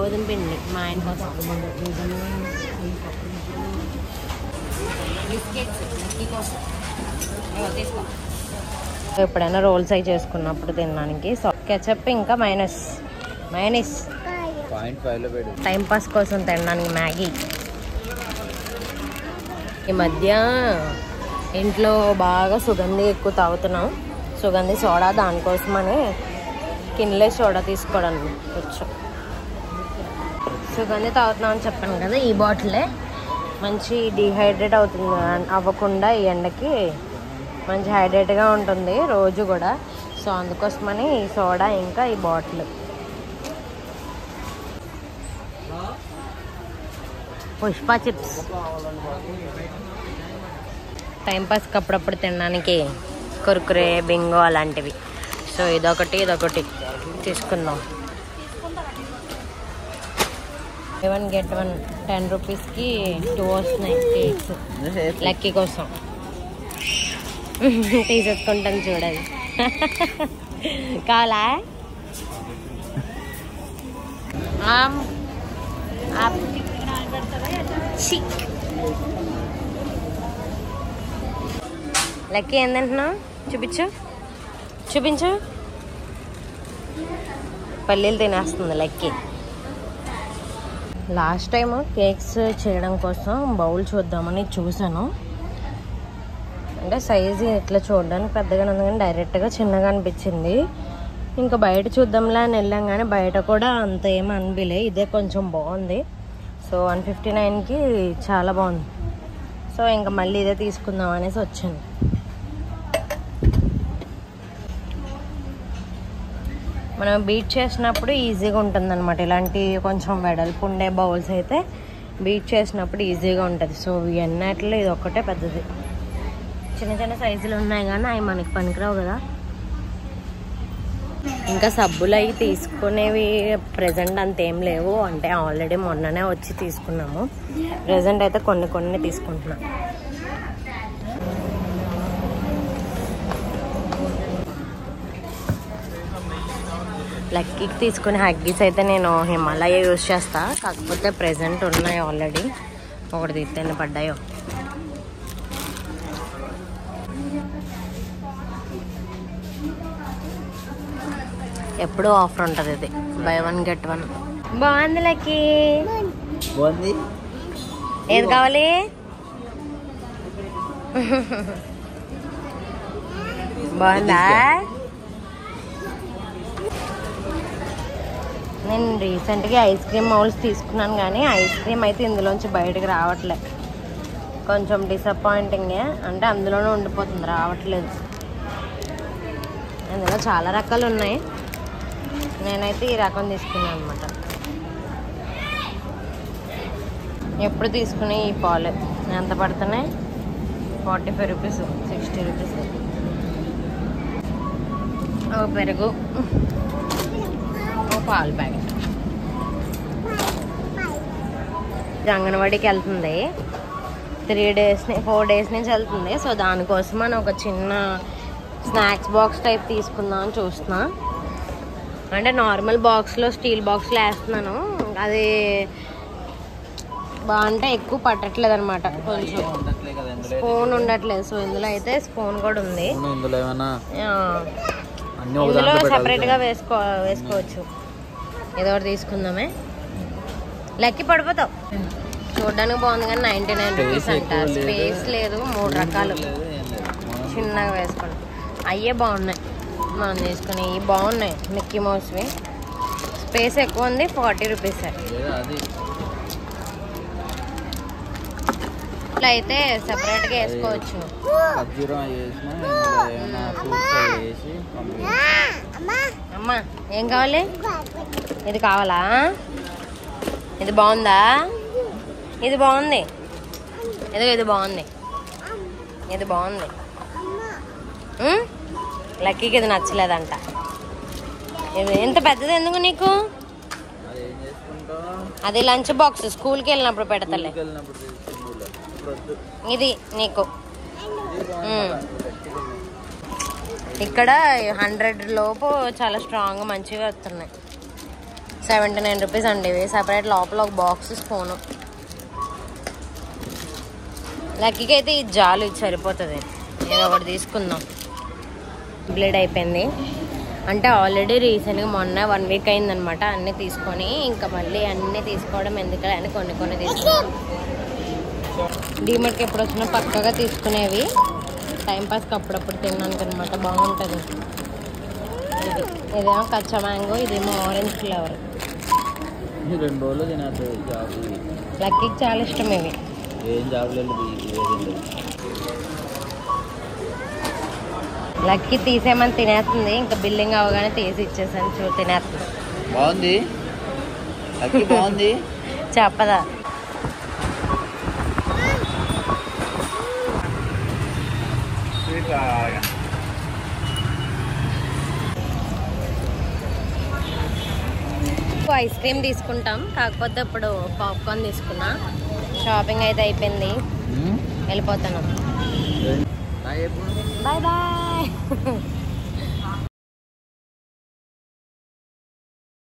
గోధుమ పిండి మా ఆయన కోసం. ఎప్పుడైనా రోల్స్ అవి చేసుకున్నప్పుడు తినడానికి. సో కెచప్ ఇంకా మైనస్ టైంపాస్ కోసం తినడానికి మ్యాగీ. ఈ మధ్య ఇంట్లో బాగా సుగంధి ఎక్కువ తాగుతున్నాం. సుగంధి సోడా, దానికోసమని కిన్లే సోడా తీసుకోవడానికి వచ్చాం. సుగంధి తాగుతున్నాం అని చెప్పాను కదా, ఈ బాటిలే మంచి డీహైడ్రేట్ అవ్వకుండా ఈ ఎండకి మంచి హైడ్రేట్గా ఉంటుంది రోజు కూడా. సో అందుకోసమని ఈ సోడా ఇంకా ఈ బాటిల్. పుష్ప చిప్స్ టైంపాస్కి అప్పుడప్పుడు తినడానికి కుర్కురే, బింగో అలాంటివి. సో ఇదొకటి తీసుకుందాం. 1 get 1 10 రూపీస్కి 2 వస్తున్నాయి కేక్స్. లక్కీ కోసం తీసేసుకుంటాను చూడాలి. కావాలా? లక్కీ ఏం తింటున్నావు? చూపించు. పల్లీలు తినేస్తుంది లక్కీ. లాస్ట్ టైం కేక్స్ చేయడం కోసం బౌల్ చూద్దామని చూసాను. అంటే సైజు ఇట్లా చూడడానికి పెద్దగానే ఉంది కానీ డైరెక్ట్గా చిన్నగా అనిపించింది. ఇంకా బయట చూద్దాంలే అని వెళ్ళాం కానీ బయట కూడా అంత ఏమీ అనిపించలే. ఇదే కొంచెం బాగుంది. సో 159కి చాలా బాగుంది. సో ఇంకా మళ్ళీ ఇదే తీసుకుందాం అనేసి వచ్చాను. మనం బీట్ చేసినప్పుడు ఈజీగా ఉంటుంది అనమాట. ఇలాంటి కొంచెం వెడల్పు ఉండే బౌల్స్ అయితే బీట్ చేసినప్పుడు ఈజీగా ఉంటుంది. సో ఇవన్నిటిలో ఇది ఒక్కటే పెద్దది. చిన్న సైజులు ఉన్నాయి కానీ అవి మనకి పనికిరావు కదా. ఇంకా సబ్బులు అవి తీసుకునేవి ప్రెజెంట్ అంతేం లేవు. అంటే ఆల్రెడీ మొన్ననే వచ్చి తీసుకున్నాము. ప్రెజెంట్ అయితే కొన్ని తీసుకుంటున్నాం. లక్కీకి తీసుకునే హగ్గీస్ అయితే నేను హిమాలయ యూజ్ చేస్తా. కాకపోతే ప్రెజెంట్ ఉన్నాయి ఆల్రెడీ. ఒకటి తీస్తేనే పడ్డాయో. ఎప్పుడు ఆఫర్ ఉంటుంది ఇది. buy 1 get 1. బాగుంది లక్కీ. ఏది కావాలి? బాగుందా? నేను రీసెంట్గా ఐస్ క్రీమ్ మౌల్స్ తీసుకున్నాను కానీ ఐస్ క్రీమ్ అయితే ఇందులోంచి బయటకు రావట్లే. కొంచెం డిసప్పాయింటింగే. అంటే అందులోనే ఉండిపోతుంది, రావట్లేదు. అందులో చాలా రకాలు ఉన్నాయి. నేనైతే ఈ రకం తీసుకున్నాను అనమాట. ఎప్పుడు తీసుకుని ఈ పాలు ఎంత పడుతున్నాయి? 45 రూపీస్, 60 రూపీస్. ఓ పెరుగు, ఓ పాలు ప్యాకెట్. అంగన్వాడీకి వెళ్తుంది. 4 days నుంచి వెళ్తుంది. సో దానికోసం అని ఒక చిన్న స్నాక్స్ బాక్స్ టైప్ తీసుకుందాం అని చూస్తున్నా. అంటే నార్మల్ బాక్స్లో స్టీల్ బాక్స్లో వేస్తున్నాను. అది బాగుంటే ఎక్కువ పట్టట్లేదు అనమాట. కొంచెం స్పూన్ ఉండట్లేదు. సో ఇందులో అయితే స్పూన్ కూడా ఉంది. ఇందులో సెపరేట్గా వేసుకోవచ్చు. ఏదో ఒకటి తీసుకుందామే. లక్కీ పడిపోతావు. చూడడానికి బాగుంది కానీ 99 రూపీస్ అంట. స్పేస్ లేదు. 3 రకాలు చిన్నగా వేసుకోండి. అయ్యే బాగున్నాయి మనం తీసుకుని. ఇవి బాగున్నాయి మిక్కీ మౌస్వి. స్పేస్ ఎక్కువ ఉంది. 40 రూపీస్. ఇట్లా అయితే సెపరేట్గా వేసుకోవచ్చు. అమ్మా ఏం కావాలి? ఇది కావాలా? ఇది బాగుందా? ఇది బాగుంది. ఇది బాగుంది. లక్కీకి ఇది నచ్చలేదంట. ఇది ఎంత పెద్దది ఎందుకు నీకు? అది లంచ్ బాక్స్ స్కూల్కి వెళ్ళినప్పుడు పెడతలే. ఇది నీకు. ఇక్కడ 100 లోపు చాలా స్ట్రాంగ్ మంచిగా వస్తున్నాయి. 79 రూపీస్ అండి ఇవి. సపరేట్ లోపల ఒక బాక్స్ స్పూను. లక్కీకి అయితే ఇది జాలు, ఇది సరిపోతుంది. ఏదో ఒకటి తీసుకుందాం. బ్లేడ్ అయిపోయింది అంటే ఆల్రెడీ రీసెంట్గా మొన్న 1 వీక్ అయిందనమాట అన్నీ తీసుకొని. ఇంకా మళ్ళీ అన్నీ తీసుకోవడం ఎందుకు అని కొన్ని తీసుకున్నాం. డీమార్ట్కి ఎప్పుడు వచ్చినా పక్కగా తీసుకునేవి, టైంపాస్కి అప్పుడప్పుడు తినడానికి అనమాట. బాగుంటుంది. ఇదేమో కచ్చా మ్యాంగో, ఇదేమో ఆరెంజ్ ఫ్లేవర్. 2 రోజులు తినద్దు. లక్కీకి చాలా ఇష్టం ఇవి. ఏం జాబులేదు. లక్కీ తీసేమని తినేస్తుంది. ఇంకా బిల్లింగ్ అవగానే తీసి ఇచ్చేసాను. తినేస్తుంది. బాగుంది లక్కీ, బాగుంది. చెప్పదా? ఐస్ క్రీమ్ తీసుకుంటాం, కాకపోతే ఇప్పుడు పాప్కార్న్ తీసుకున్నా. షాపింగ్ అయితే అయిపోయింది, వెళ్ళిపోతాను. Bye bye.